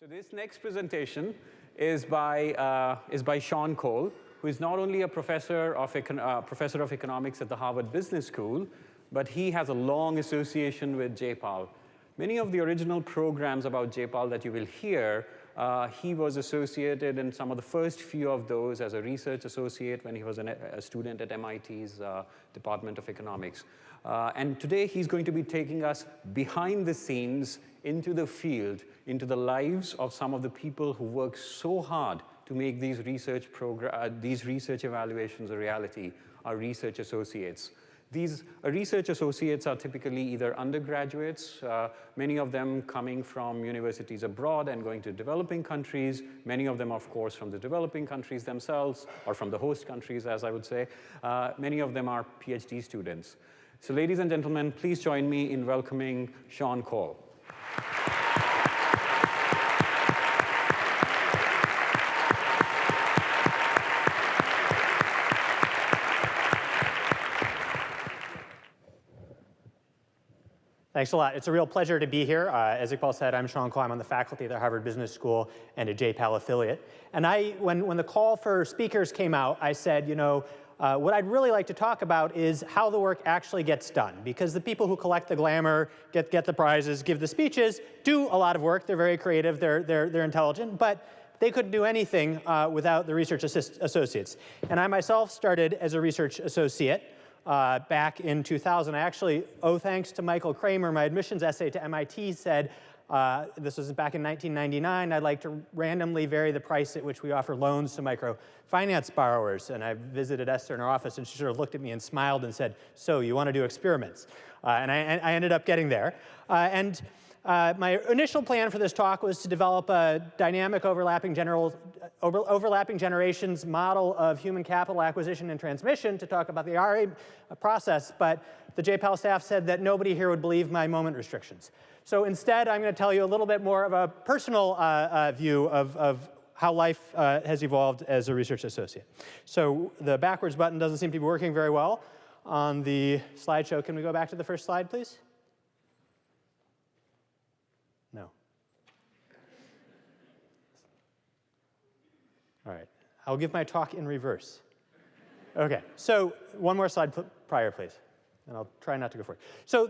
So this next presentation is by Shawn Cole, who is not only a professor of economics at the Harvard Business School, but he has a long association with JPAL. Many of the original programs about JPAL that you will hear, he was associated in some of the first few of those as a research associate when he was a student at MIT's Department of Economics. And today he's going to be taking us behind the scenes into the field, into the lives of some of the people who work so hard to make these research evaluations a reality, our research associates. These research associates are typically either undergraduates, many of them coming from universities abroad and going to developing countries, many of them, of course, from the developing countries themselves, or from the host countries, as I would say. Many of them are PhD students. So ladies and gentlemen, please join me in welcoming Shawn Cole. Thanks a lot. It's a real pleasure to be here. As Iqbal said, I'm Shawn Cole. I'm on the faculty at the Harvard Business School and a JPAL affiliate. And when the call for speakers came out, I said, you know, what I'd really like to talk about is how the work actually gets done. Because the people who collect the glamour, get the prizes, give the speeches, do a lot of work. They're very creative. They're intelligent. But they couldn't do anything without the research associates. And I myself started as a research associate. Back in 2000, I actually owe thanks to Michael Kramer. My admissions essay to MIT said, this was back in 1999, I'd like to randomly vary the price at which we offer loans to microfinance borrowers. And I visited Esther in her office, and she sort of looked at me and smiled and said, so you want to do experiments? And I ended up getting there. My initial plan for this talk was to develop a dynamic overlapping generations model of human capital acquisition and transmission to talk about the RA process, but the JPAL staff said that nobody here would believe my moment restrictions. So instead, I'm going to tell you a little bit more of a personal view of how life has evolved as a research associate. So the backwards button doesn't seem to be working very well on the slideshow. Can we go back to the first slide, please? No. All right. I'll give my talk in reverse. OK. So one more slide prior, please. And I'll try not to go for it. So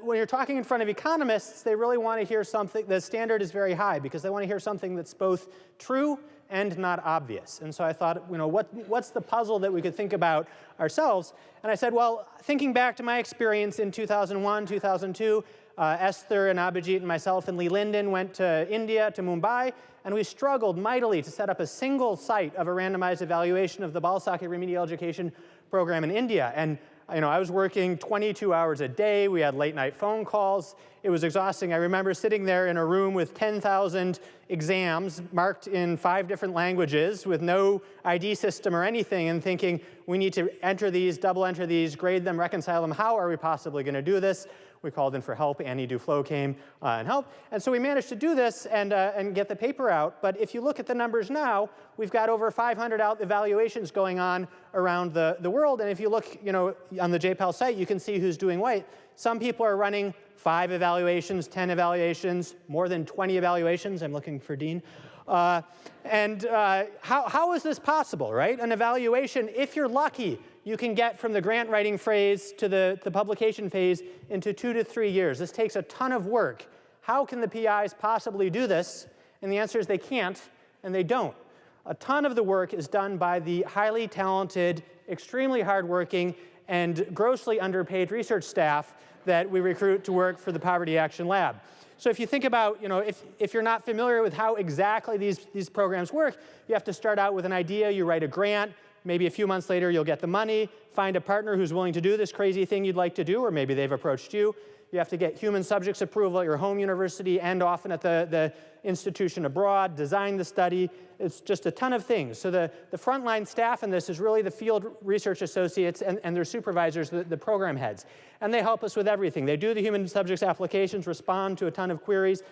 when you're talking in front of economists, they really want to hear something. The standard is very high, because they want to hear something that's both true and not obvious. And so I thought, you know, what's the puzzle that we could think about ourselves? And I said, well, thinking back to my experience in 2001, 2002, Esther and Abhijit and myself and Lee Linden went to India, to Mumbai, and we struggled mightily to set up a single site of a randomized evaluation of the Balsaki remedial education program in India. And you know, I was working 22 hours a day. We had late-night phone calls. It was exhausting. I remember sitting there in a room with 10,000 exams marked in 5 different languages with no ID system or anything, and thinking, we need to enter these, double enter these, grade them, reconcile them. How are we possibly going to do this? We called in for help. Annie Duflo came and helped. And so we managed to do this and get the paper out. But if you look at the numbers now, we've got over 500 evaluations going on around the world. And if you look, you know, on the JPAL site, you can see who's doing what. Some people are running 5 evaluations, 10 evaluations, more than 20 evaluations. I'm looking for Dean. How is this possible, right? An evaluation, if you're lucky, you can get from the grant writing phase to the publication phase into 2 to 3 years. This takes a ton of work. How can the PIs possibly do this? And the answer is they can't, and they don't. A ton of the work is done by the highly talented, extremely hardworking, and grossly underpaid research staff that we recruit to work for the Poverty Action Lab. So if you think about, you know, if you're not familiar with how exactly these programs work, you have to start out with an idea. You write a grant. Maybe a few months later, you'll get the money, find a partner who's willing to do this crazy thing you'd like to do, or maybe they've approached you. You have to get human subjects approval at your home university and often at the institution abroad, design the study. It's just a ton of things. So the frontline staff in this is really the field research associates and their supervisors, the program heads. And they help us with everything. They do the human subjects applications, respond to a ton of queries,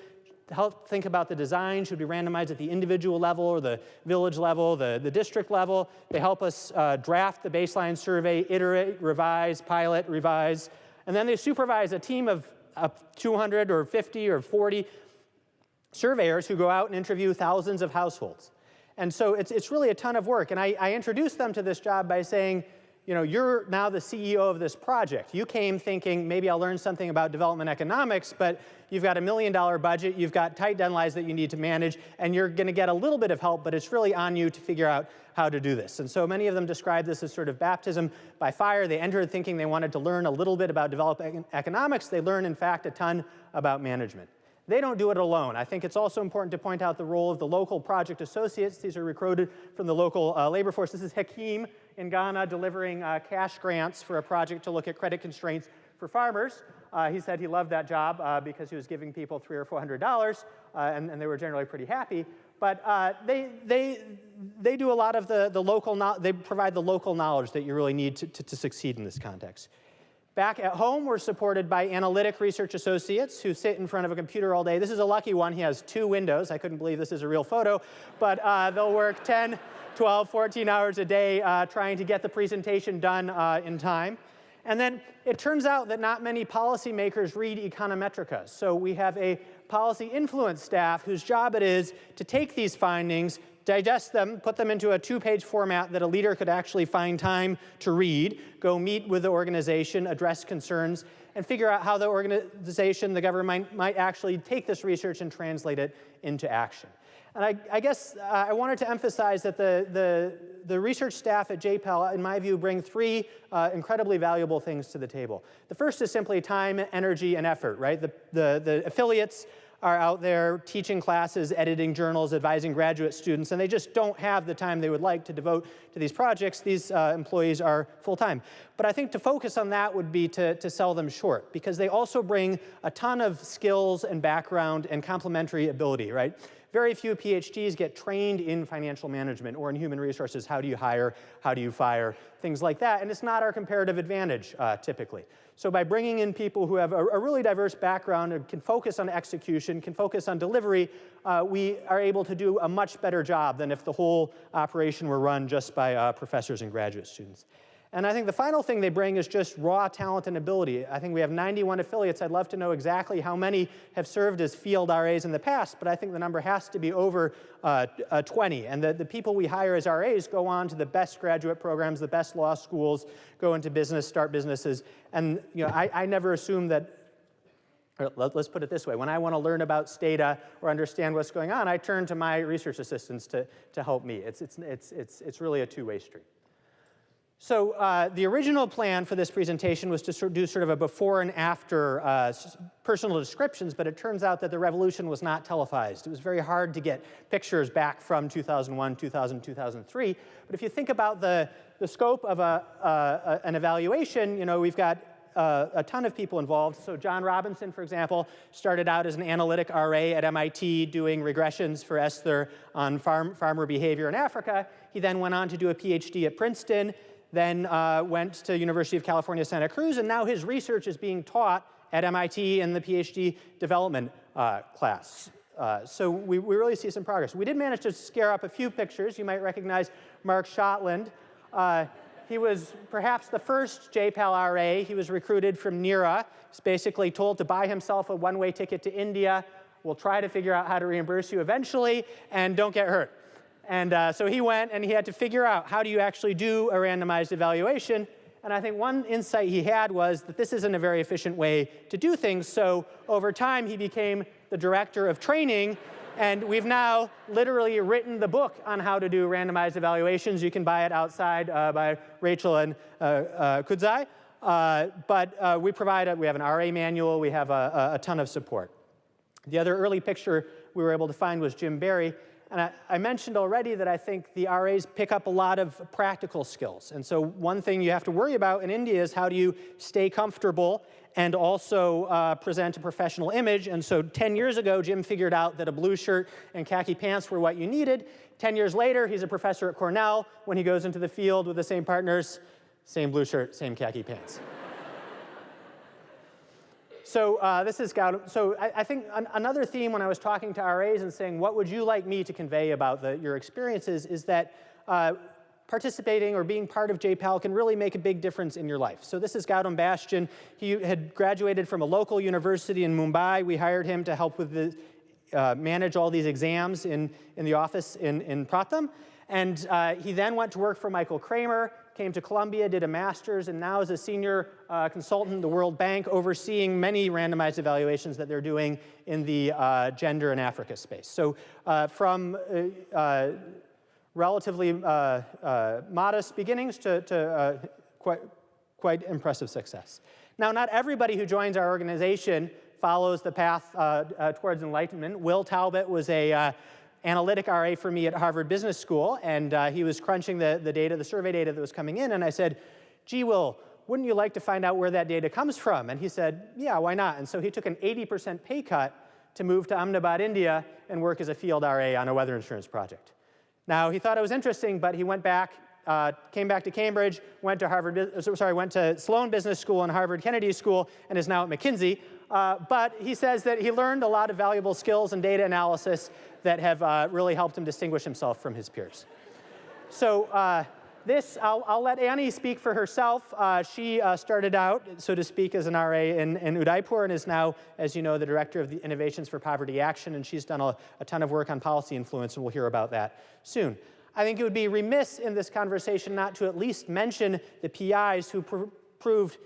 help think about the design. Should we randomize at the individual level or the village level, the district level? They help us draft the baseline survey, iterate, revise, pilot, revise. And then they supervise a team of 200 or 50 or 40 surveyors who go out and interview thousands of households. And so it's really a ton of work. And I introduced them to this job by saying, you're now the CEO of this project. You came thinking, maybe I'll learn something about development economics, but you've got $1 million budget, you've got tight deadlines that you need to manage, and you're going to get a little bit of help, but it's really on you to figure out how to do this. And so many of them describe this as sort of baptism by fire. They entered thinking they wanted to learn a little bit about development economics. They learn, in fact, a ton about management. They don't do it alone. I think it's also important to point out the role of the local project associates. These are recruited from the local labor force. This is Hakeem in Ghana delivering cash grants for a project to look at credit constraints for farmers. He said he loved that job because he was giving people $300 or $400, and they were generally pretty happy. But they do a lot of the local, they provide the local knowledge that you really need to succeed in this context. Back at home, we're supported by analytic research associates who sit in front of a computer all day. This is a lucky one. He has 2 windows. I couldn't believe this is a real photo. But they'll work 10, 12, 14 hours a day trying to get the presentation done in time. And then it turns out that not many policymakers read econometrica. So we have a policy influence staff whose job it is to take these findings, digest them, put them into a 2-page format that a leader could actually find time to read, go meet with the organization, address concerns, and figure out how the organization, the government, might actually take this research and translate it into action. And I guess I wanted to emphasize that the research staff at JPAL, in my view, bring 3 incredibly valuable things to the table. The first is simply time, energy, and effort, right? The affiliates are out there teaching classes, editing journals, advising graduate students, and they just don't have the time they would like to devote to these projects. These employees are full-time. But I think to focus on that would be to sell them short, because they also bring a ton of skills and background and complementary ability, right? Very few PhDs get trained in financial management or in human resources. How do you hire? How do you fire? Things like that. And it's not our comparative advantage, typically. So by bringing in people who have a really diverse background and can focus on execution, can focus on delivery, we are able to do a much better job than if the whole operation were run just by professors and graduate students. And I think the final thing they bring is just raw talent and ability. I think we have 91 affiliates. I'd love to know exactly how many have served as field RAs in the past, but I think the number has to be over 20. And the people we hire as RAs go on to the best graduate programs, the best law schools, go into business, start businesses. And I never assume that, let's put it this way, when I want to learn about Stata or understand what's going on, I turn to my research assistants to help me. It's really a two-way street. So the original plan for this presentation was to do sort of a before and after personal descriptions, but it turns out that the revolution was not televised. It was very hard to get pictures back from 2001, 2000, 2003. But if you think about the scope of an evaluation, we've got a ton of people involved. So John Robinson, for example, started out as an analytic RA at MIT doing regressions for Esther on farmer behavior in Africa. He then went on to do a PhD at Princeton, then went to University of California, Santa Cruz, and now his research is being taught at MIT in the PhD development class. So we really see some progress. We did manage to scare up a few pictures. You might recognize Mark Shotland. He was perhaps the first JPAL RA. He was recruited from NERA. He's basically told to buy himself a one-way ticket to India. We'll try to figure out how to reimburse you eventually, and don't get hurt. And so he went, and he had to figure out how do you actually do a randomized evaluation. And I think one insight he had was that this isn't a very efficient way to do things. So over time, he became the director of training. And we've now literally written the book on how to do randomized evaluations. You can buy it outside by Rachel and Kudzai. But we have an RA manual. We have a ton of support. The other early picture we were able to find was Jim Barry. And I mentioned already that I think the RAs pick up a lot of practical skills. And so one thing you have to worry about in India is how do you stay comfortable and also present a professional image. And so 10 years ago, Jim figured out that a blue shirt and khaki pants were what you needed. 10 years later, he's a professor at Cornell. When he goes into the field with the same partners, same blue shirt, same khaki pants. So this is Gautam. So I think another theme when I was talking to RAs and saying, what would you like me to convey about your experiences, is that participating or being part of JPAL can really make a big difference in your life. So this is Gautam Bastian. He had graduated from a local university in Mumbai. We hired him to help with the manage all these exams in the office in Pratham. And he then went to work for Michael Kramer, came to Columbia, did a master's, and now is a senior consultant at the World Bank, overseeing many randomized evaluations that they're doing in the gender and Africa space. So from relatively modest beginnings to quite impressive success. Now, not everybody who joins our organization follows the path towards enlightenment. Will Talbot was a analytic RA for me at Harvard Business School, and he was crunching the data, the survey data that was coming in, and I said, gee, Will, wouldn't you like to find out where that data comes from? And he said, yeah, why not? And so he took an 80% pay cut to move to Ahmedabad, India, and work as a field RA on a weather insurance project. Now, he thought it was interesting, but he went back, came back to Cambridge, went to Sloan Business School and Harvard Kennedy School, and is now at McKinsey. But he says that he learned a lot of valuable skills in data analysis that have really helped him distinguish himself from his peers. So I'll let Annie speak for herself. She started out, so to speak, as an RA in Udaipur and is now, as you know, the director of the Innovations for Poverty Action, and she's done a ton of work on policy influence, and we'll hear about that soon. I think it would be remiss in this conversation not to at least mention the PIs who proved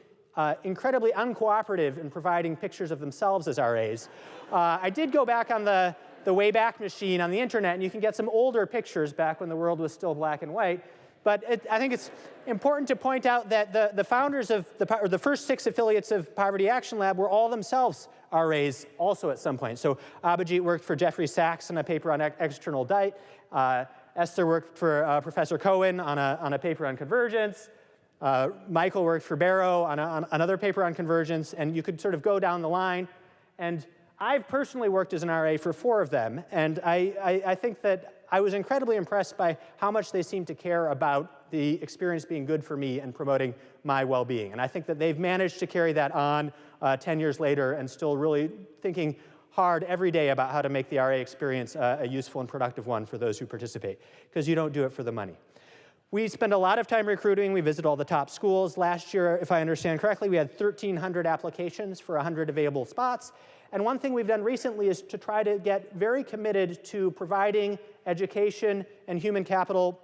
incredibly uncooperative in providing pictures of themselves as RAs. I did go back on the Wayback Machine on the internet, and you can get some older pictures back when the world was still black and white. But I think it's important to point out that the founders of the first 6 affiliates of Poverty Action Lab were all themselves RAs also at some point. So Abhijit worked for Jeffrey Sachs on a paper on external diet. Esther worked for Professor Cohen on a paper on convergence. Michael worked for Barrow on another paper on convergence, and you could sort of go down the line. And I've personally worked as an RA for 4 of them, and I think that I was incredibly impressed by how much they seem to care about the experience being good for me and promoting my well-being. And I think that they've managed to carry that on 10 years later and still really thinking hard every day about how to make the RA experience a useful and productive one for those who participate, because you don't do it for the money. We spend a lot of time recruiting. We visit all the top schools. Last year, if I understand correctly, we had 1,300 applications for 100 available spots. And one thing we've done recently is to try to get very committed to providing education and human capital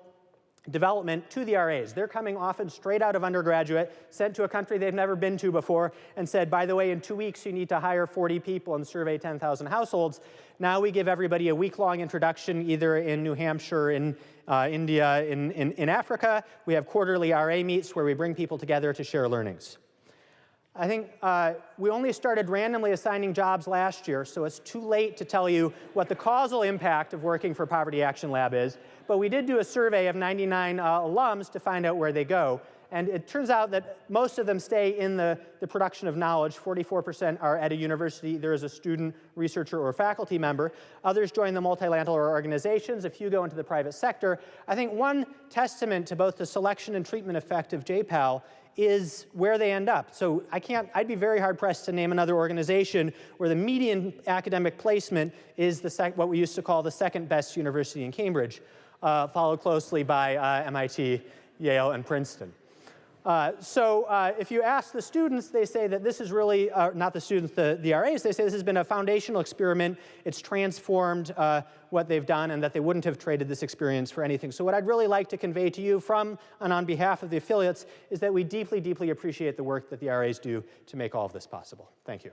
development to the RAs. They're coming often straight out of undergraduate, sent to a country they've never been to before, and said, by the way, in 2 weeks you need to hire 40 people and survey 10,000 households. Now we give everybody a week-long introduction, either in New Hampshire, in India, in Africa. We have quarterly RA meets where we bring people together to share learnings. I think we only started randomly assigning jobs last year, so it's too late to tell you what the causal impact of working for Poverty Action Lab is. But we did do a survey of 99 alums to find out where they go. And it turns out that most of them stay in the production of knowledge. 44% are at a university, either as a student, researcher, or faculty member. Others join the multilateral organizations. A few go into the private sector. I think one testament to both the selection and treatment effect of JPAL is where they end up. So I'd be very hard-pressed to name another organization where the median academic placement is what we used to call the second best university in Cambridge, followed closely by MIT, Yale, and Princeton. If you ask the students, they say that this is really, not the students, the RAs, they say this has been a foundational experiment. It's transformed what they've done, and that they wouldn't have traded this experience for anything. So what I'd really like to convey to you from and on behalf of the affiliates is that we deeply, deeply appreciate the work that the RAs do to make all of this possible. Thank you.